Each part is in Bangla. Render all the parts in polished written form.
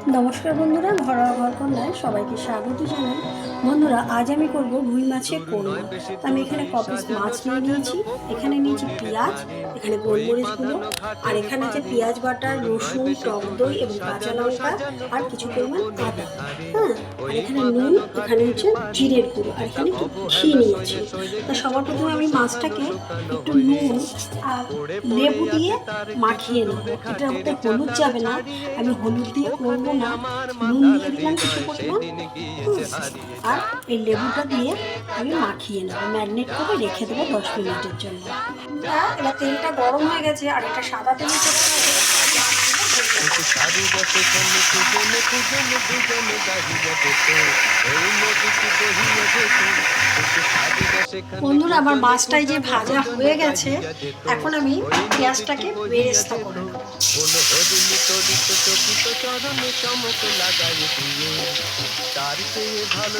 নমস্কার বন্ধুরা, ঘরোয়া ঘরকন্যায় সবাইকে স্বাগত জানাই। বন্ধুরা, আজ আমি করব রুই মাছের কোরমা। আমি এখানে ক পিস মাছ নিয়ে নিয়েছি, এখানে নিয়েছি পেঁয়াজ, এখানে গোলমরিচগুলো, আর এখানে যে পেঁয়াজ বাটা, রসুন, টক দই এবং কাঁচা লঙ্কা আর কিছু পরিমাণ আদা। হ্যাঁ, আর এখানে নুন, এখানে হচ্ছে জিরের গুঁড়ো, আর এখানে একটু ঘি নিয়েছি। তা সবার প্রথমে আমি মাছটাকে একটু নুন আর লেবু দিয়ে মাখিয়ে নেব। এটার মধ্যে হলুদ যাবে না, আমি হলুদ দিয়ে করবো না, নুন দিয়ে দিলাম কিছু পরিমাণ, আর এই লেবুটা দিয়ে আমি মাখিয়ে নেবো, ম্যারিনেট করে রেখে দেবো 10 মিনিটের জন্য। এবার তেলটা গরম হয়ে গেছে, আর এটা সাদা তেলে বন্ধুরা, আমার মাছটাই যে ভাজা হয়ে গেছে, এখন আমি পেঁয়াজটাকে বেরেস্তা করে নেব।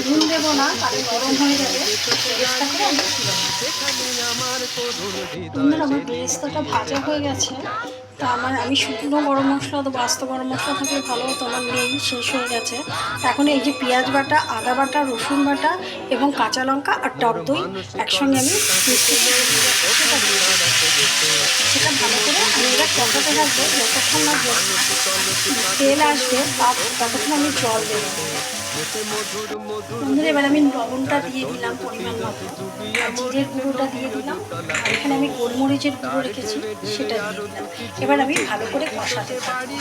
নুন দেবো না, তাহলে গরম হয়ে যাবে। বেরেস্তা করে আমি বন্ধুরা, আমার বেরেস্তাটা ভাজা হয়ে গেছে। তা আমি শুকনো গরম মশলা দেবো, আস্ত গরম মশলা থাকলে ভালো হতো, আমার নেই, শেষ হয়ে গেছে। এখন এই যে পেঁয়াজ বাটা, আদা বাটা, রসুন বাটা এবং কাঁচা লঙ্কা আর টক দই একসঙ্গে আমি সেটা ভালো করে আমি এটা কষাতে থাকবো যতক্ষণ না তেল আসবে, ততক্ষণ আমি জল দেবো। বন্ধুরা, এবার আমি লবণটা দিয়ে দিলাম পরিমাণ মতো, আর জিরের গুঁড়োটা দিয়ে দিলাম, আর এখানে আমি গোলমরিচের গুঁড়ো রেখেছি সেটা দিয়ে দিলাম। এবার আমি ভালো করে কষাতে থাকবো।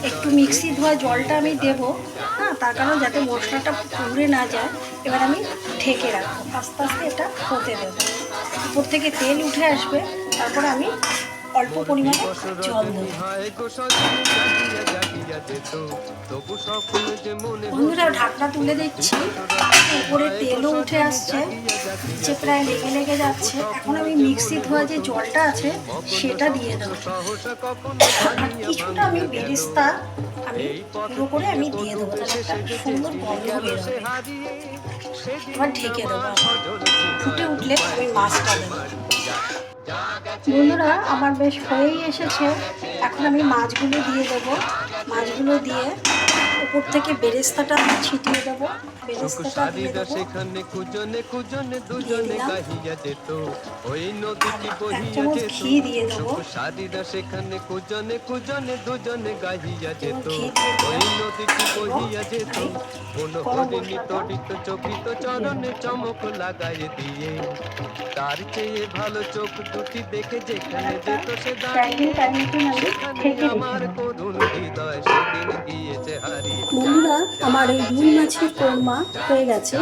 একটু মিক্সি ধোয়া জলটা আমি দেবো, হ্যাঁ, তার কারণ যাতে মশলাটা পুড়ে না যায়। এবার আমি ঢেকে রাখবো, আস্তে আস্তে এটা হতে দেবো। উপর থেকে তেল উঠে আসবে, তারপরে আমি অল্প পরিমাণে জল দেবো। বন্ধুরা, ঢাকনা তুলে দিচ্ছি, উপরে তেলও উঠে আসছে, নিচে প্রায় লেগে লেগে যাচ্ছে। এখন আমি মিক্সি ধোয়া যে জলটা আছে সেটা দিয়ে দেবো, আর কিছুটা আমি বেরেস্তা আমি পুরো করে আমি দিয়ে দেবো, তাহলে একটা সুন্দর গন্ধ বেরোবে। এবার ঢেকে দেবো, ফুটে উঠলে আমি মাছটা দেবো। বন্ধুরা, আমার বেশ হয়েই এসেছে। এখন আমি মাছগুলো দিয়ে দেবো, মাছগুলো দিয়ে উপর থেকে বেরেস্তাটা ছিটিয়ে দেবো, বেরেস্তাটা দিয়ে দেবো, এক চামচ ঘি দিয়ে দেবো, চমক লাগাই দিয়ে তার চেয়ে ভালো চোখ দুটি দেখে যেখানে যেত সে দাঁড়িয়ে সেখানে আমার করুণ হৃদয় সেদিন গিয়েছে হারিয়ে। বন্ধুরা, আমার এই রুই মাছের কোরমা হয়ে গেছে।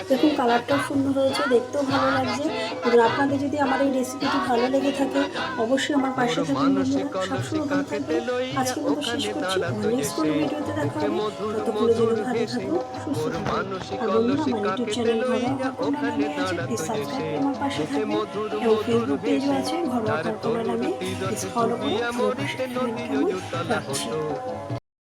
দেখুন, কালারটাও সুন্দর হয়েছে, দেখতেও ভালো লাগছে। আপনাদের যদি আমার এই রেসিপিটি ভালো লেগে থাকে, অবশ্যই আমার পাশে থাকুন বন্ধুরা, সবসময় ভালো থাকবেন। আজকে মতো শেষ করছি, নেক্সট কোনো ভিডিওতে দেখা হবে। ততক্ষণে যেন ভালো থাকুন, সুস্থ থাকুন। আর বন্ধুরা, আমার ইউটিউব চ্যানেল ঘরোয়া ঘরকন্যা নামে আছে, প্লিজ সাবস্ক্রাইব করে আমার পাশে থাকবেন, এবং ফেসবুক পেজও আছে ঘরোয়া ঘরকন্যা নামে, প্লিজ ফলো করে আমার পাশে থাকবেন। কেমন? রাখছি।